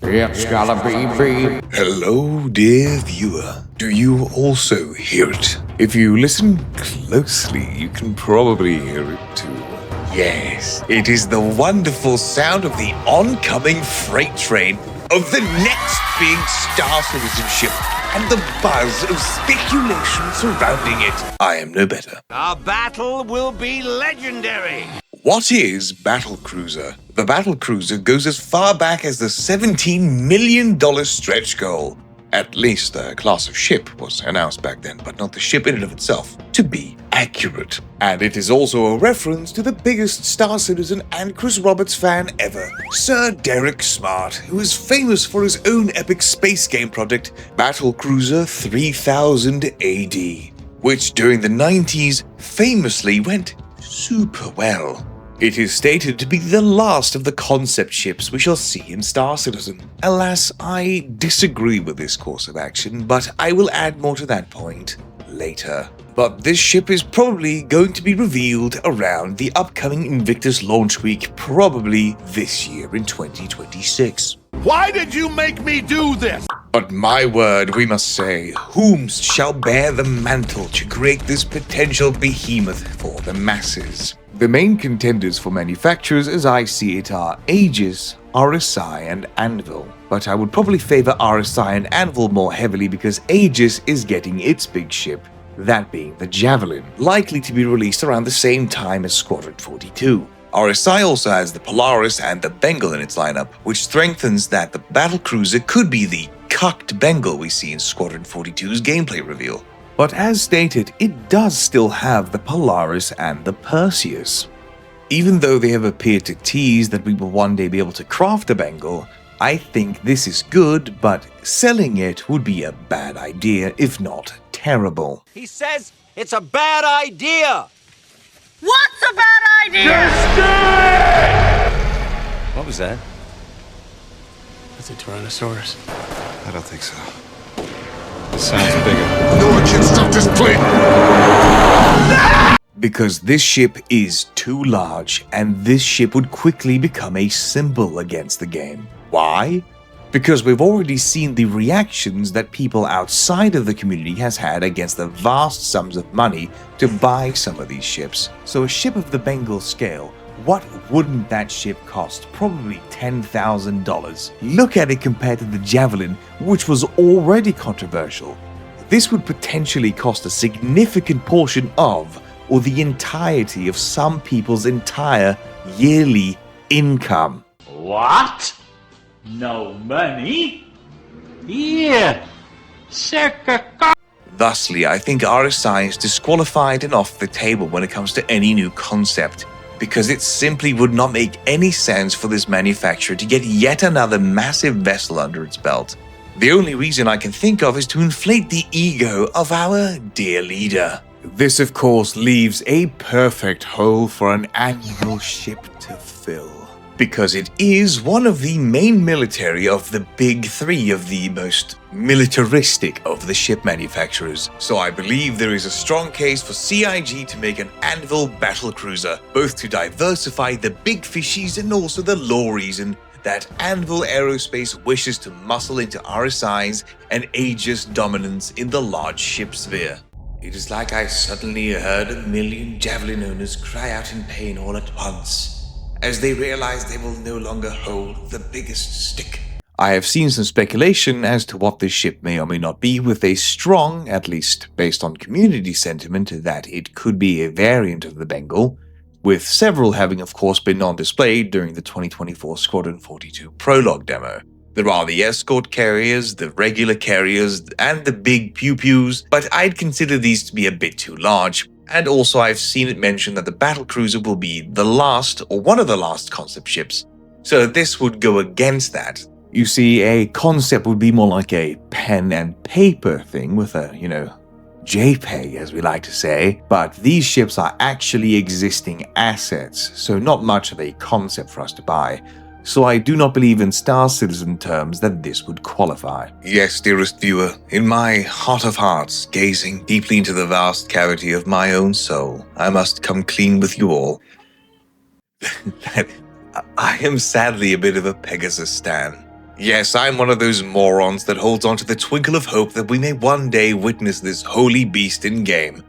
It's gotta be Beam. Hello, dear viewer. Do you also hear it? If you listen closely, you can probably hear it too. Yes, it is the wonderful sound of the oncoming freight train of the next big star citizenship and the buzz of speculation surrounding it. I am no better. Our battle will be legendary. What is Battlecruiser? The Battlecruiser goes as far back as the $17 million stretch goal. At least the class of ship was announced back then, but not the ship in and of itself, to be accurate. And it is also a reference to the biggest Star Citizen and Chris Roberts fan ever, Sir Derek Smart, who is famous for his own epic space game project, Battlecruiser 3000 AD, which during the 90s famously went super well. It is stated to be the last of the concept ships we shall see in Star Citizen. Alas, I disagree with this course of action, but I will add more to that point later. But this ship is probably going to be revealed around the upcoming Invictus launch week, probably this year in 2026. Why did you make me do this? But my word, we must say, whom shall bear the mantle to create this potential behemoth for the masses? The main contenders for manufacturers as I see it are Aegis, RSI and Anvil. But I would probably favor RSI and Anvil more heavily because Aegis is getting its big ship, that being the Javelin, likely to be released around the same time as Squadron 42. RSI also has the Polaris and the Bengal in its lineup, which strengthens that the Battlecruiser could be the cucked Bengal we see in Squadron 42's gameplay reveal. But as stated, it does still have the Polaris and the Perseus. Even though they have appeared to tease that we will one day be able to craft a Bengal, I think this is good, but selling it would be a bad idea, if not terrible. He says it's a bad idea. What's a bad idea? What was that? That's a Tyrannosaurus. I don't think so. It sounds bigger. No one can stop this plane. Because this ship is too large, and this ship would quickly become a symbol against the game. Why? Because we've already seen the reactions that people outside of the community has had against the vast sums of money to buy some of these ships. So a ship of the Bengal scale, what wouldn't that ship cost? Probably $10,000. Look at it compared to the Javelin, which was already controversial. This would potentially cost a significant portion of, or the entirety of some people's entire yearly income. What? No money? Yeah. Thusly, I think RSI is disqualified and off the table when it comes to any new concept, because it simply would not make any sense for this manufacturer to get yet another massive vessel under its belt. The only reason I can think of is to inflate the ego of our dear leader. This, of course, leaves a perfect hole for an annual ship to fill, because it is one of the main military of the big three of the most militaristic of the ship manufacturers. So I believe there is a strong case for CIG to make an Anvil battlecruiser, both to diversify the big fishies and also the lore reason that Anvil Aerospace wishes to muscle into RSI's and Aegis dominance in the large ship sphere. It is like I suddenly heard a million Javelin owners cry out in pain all at once, as they realize they will no longer hold the biggest stick. I have seen some speculation as to what this ship may or may not be, with a strong, at least based on community sentiment, that it could be a variant of the Bengal, with several having of course been on display during the 2024 Squadron 42 prologue demo. There are the escort carriers, the regular carriers, and the big pew-pews, but I'd consider these to be a bit too large. And also I've seen it mentioned that the Battlecruiser will be the last, or one of the last concept ships. So this would go against that. You see, a concept would be more like a pen and paper thing with a, JPEG, as we like to say. But these ships are actually existing assets, so not much of a concept for us to buy. So I do not believe in Star Citizen terms that this would qualify. Yes, dearest viewer, in my heart of hearts, gazing deeply into the vast cavity of my own soul, I must come clean with you all. I am sadly a bit of a Pegasus stan. Yes, I'm one of those morons that holds on to the twinkle of hope that we may one day witness this holy beast in game.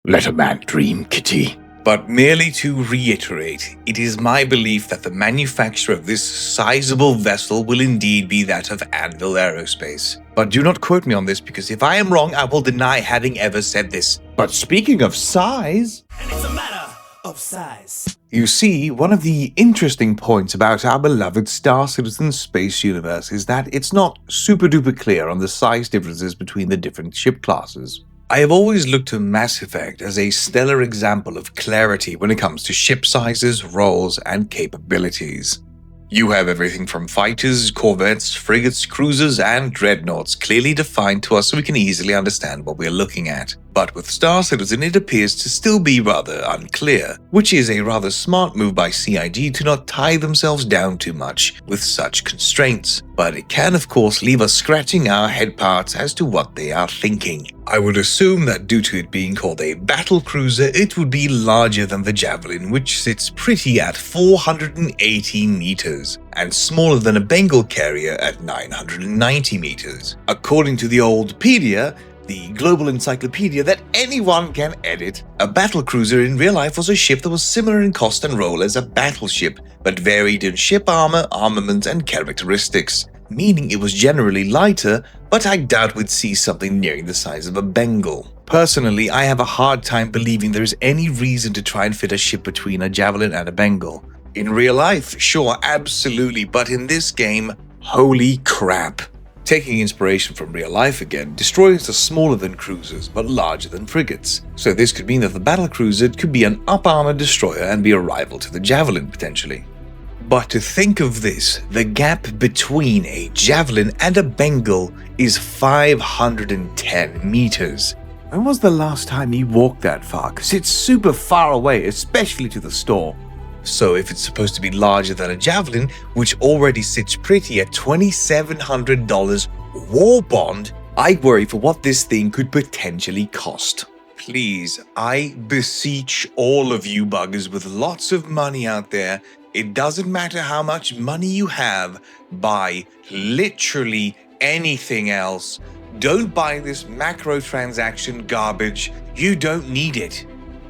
Let a man dream, kitty. But merely to reiterate, it is my belief that the manufacturer of this sizable vessel will indeed be that of Anvil Aerospace. But do not quote me on this, because if I am wrong, I will deny having ever said this. But speaking of size... And it's a matter of size. You see, one of the interesting points about our beloved Star Citizen space universe is that it's not super duper clear on the size differences between the different ship classes. I have always looked to Mass Effect as a stellar example of clarity when it comes to ship sizes, roles, and capabilities. You have everything from fighters, corvettes, frigates, cruisers, and dreadnoughts clearly defined to us so we can easily understand what we're looking at. But with Star Citizen, it appears to still be rather unclear, which is a rather smart move by CIG to not tie themselves down too much with such constraints. But it can of course leave us scratching our head parts as to what they are thinking. I would assume that due to it being called a Battlecruiser, it would be larger than the Javelin, which sits pretty at 480 meters, and smaller than a Bengal carrier at 990 meters. According to the Oldpedia, the global encyclopedia that anyone can edit, a battlecruiser in real life was a ship that was similar in cost and role as a battleship, but varied in ship armor, armament, and characteristics, meaning it was generally lighter, but I doubt we'd see something nearing the size of a Bengal. Personally, I have a hard time believing there is any reason to try and fit a ship between a Javelin and a Bengal. In real life, sure, absolutely, but in this game, holy crap. Taking inspiration from real life again, destroyers are smaller than cruisers, but larger than frigates. So this could mean that the battlecruiser could be an up-armored destroyer and be a rival to the Javelin, potentially. But to think of this, the gap between a Javelin and a Bengal is 510 meters. When was the last time you walked that far? Because it's super far away, especially to the store. So if it's supposed to be larger than a Javelin, which already sits pretty at $2,700 war bond, I worry for what this thing could potentially cost. Please, I beseech all of you buggers with lots of money out there, it doesn't matter how much money you have, buy literally anything else. Don't buy this macro transaction garbage. You don't need it.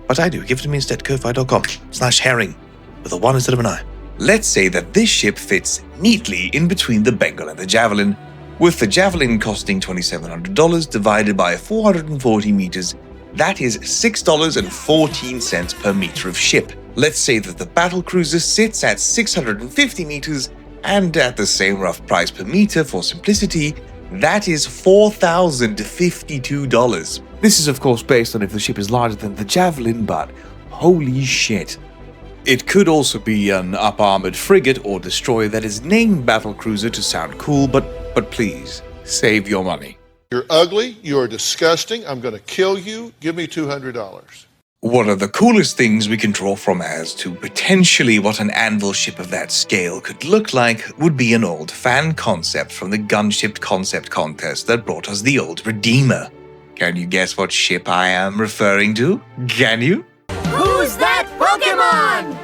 But I do. Give it to me instead. Ko-fi.com/herring. With a 1 instead of an I. Let's say that this ship fits neatly in between the Bengal and the Javelin, with the Javelin costing $2,700 divided by 440 meters, that is $6.14 per meter of ship. Let's say that the Battlecruiser sits at 650 meters, and at the same rough price per meter for simplicity, that is $4,052. This is of course based on if the ship is larger than the Javelin, but holy shit. It could also be an up-armored frigate or destroyer that is named Battlecruiser to sound cool, but please, save your money. You're ugly, you are disgusting, I'm going to kill you, give me $200. One of the coolest things we can draw from as to potentially what an Anvil ship of that scale could look like would be an old fan concept from the Gunship Concept Contest that brought us the old Redeemer. Can you guess what ship I am referring to? Can you? Who's that Pokemon?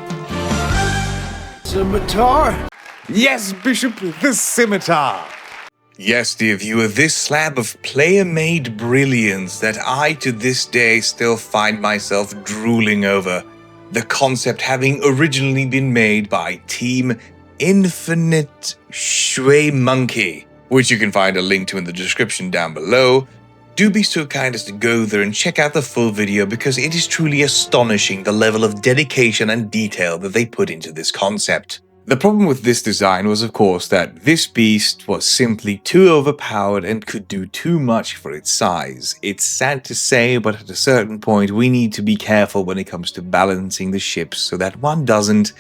Scimitar? Yes, Bishop, the Scimitar! Yes, dear viewer, this slab of player-made brilliance that I to this day still find myself drooling over. The concept having originally been made by Team Infinite Shui Monkey, which you can find a link to in the description down below. Do be so kind as to go there and check out the full video because it is truly astonishing the level of dedication and detail that they put into this concept. The problem with this design was of course that this beast was simply too overpowered and could do too much for its size. It's sad to say, but at a certain point we need to be careful when it comes to balancing the ships so that one doesn't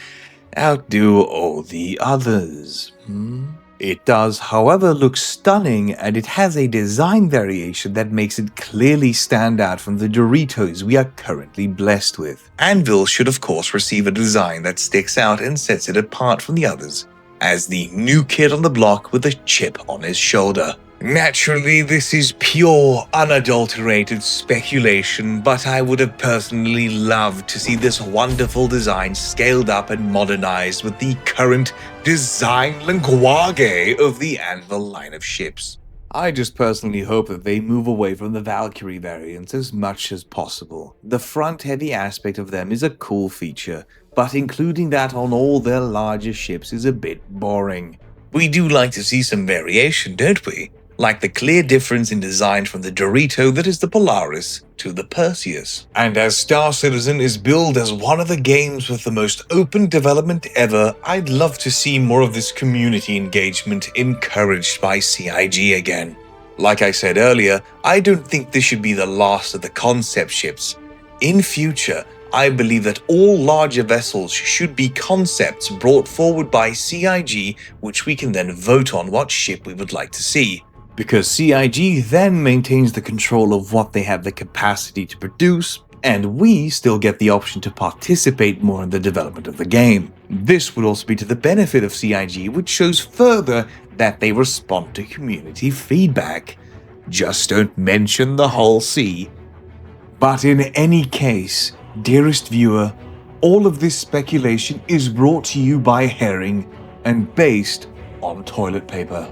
outdo all the others. It does, however, look stunning, and it has a design variation that makes it clearly stand out from the Doritos we are currently blessed with. Anvil should of course receive a design that sticks out and sets it apart from the others, as the new kid on the block with a chip on his shoulder. Naturally, this is pure, unadulterated speculation, but I would have personally loved to see this wonderful design scaled up and modernized with the current design linguage of the Anvil line of ships. I just personally hope that they move away from the Valkyrie variants as much as possible. The front-heavy aspect of them is a cool feature, but including that on all their larger ships is a bit boring. We do like to see some variation, don't we? Like the clear difference in design from the Dorito that is the Polaris to the Perseus. And as Star Citizen is billed as one of the games with the most open development ever, I'd love to see more of this community engagement encouraged by CIG again. Like I said earlier, I don't think this should be the last of the concept ships. In future, I believe that all larger vessels should be concepts brought forward by CIG, which we can then vote on what ship we would like to see. Because CIG then maintains the control of what they have the capacity to produce, and we still get the option to participate more in the development of the game. This would also be to the benefit of CIG, which shows further that they respond to community feedback. Just don't mention the Hull C. But in any case, dearest viewer, all of this speculation is brought to you by Herring and based on toilet paper.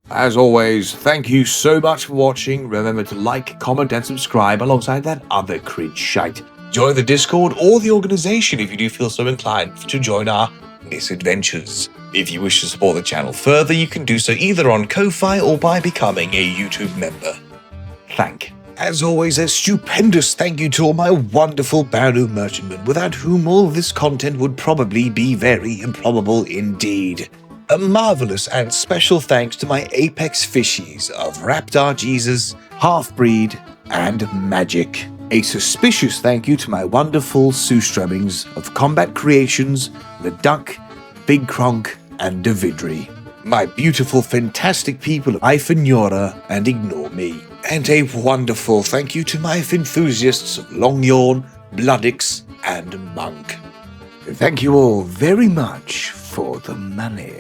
As always, thank you so much for watching. Remember to like, comment, and subscribe alongside that other cringe shite. Join the Discord or the organization if you do feel so inclined to join our misadventures. If you wish to support the channel further, you can do so either on Ko-Fi or by becoming a YouTube member. As always, a stupendous thank you to all my wonderful Baru merchantmen, without whom all this content would probably be very improbable indeed. A marvelous and special thanks to my apex fishies of Raptor Jesus, Half-Breed, and Magic. A suspicious thank you to my wonderful Sue-Strummings of Combat Creations, The Duck, Big Kronk, and Davidri. My beautiful, fantastic people of Ifanora and Ignore Me. And a wonderful thank you to my enthusiasts of Longyawn, Bloodix, and Monk. Thank you all very much for the money.